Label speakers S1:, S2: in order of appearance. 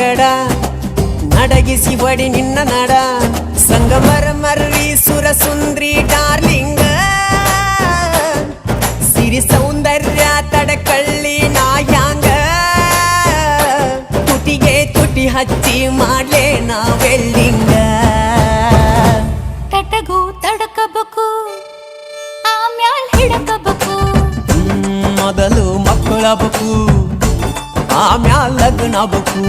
S1: ಬೇಡ ನಡಗಿಸಿ ಬಡಿ ನಿನ್ನ ನಡ ಸಂಗಮರ ಮರ್ರಿ ಸುರ ಸುಂದ್ರಿ ಡಾರ್ಲಿಂಗ ಸಿರಿ ಸೌಂದರ್ಯ ತಡಕಳ್ಳಿ ನಾಯಾಂಗ ತುಟಿಗೆ ತುಟಿ ಹಚ್ಚಿ ಮಾಡ್ಲೆ ನಾ ವೆಲ್ಡಿಂಗ
S2: ತಟಗೂ ತಡಕಬೇಕು ಆಮ್ಯಾಲ್ ಹಿಡಕಬೇಕು
S1: ಮೊದಲು ಮಕ್ಕಳಬೇಕು ಆಮ್ಯಾಲ್ ಲಗ್ನಬೇಕು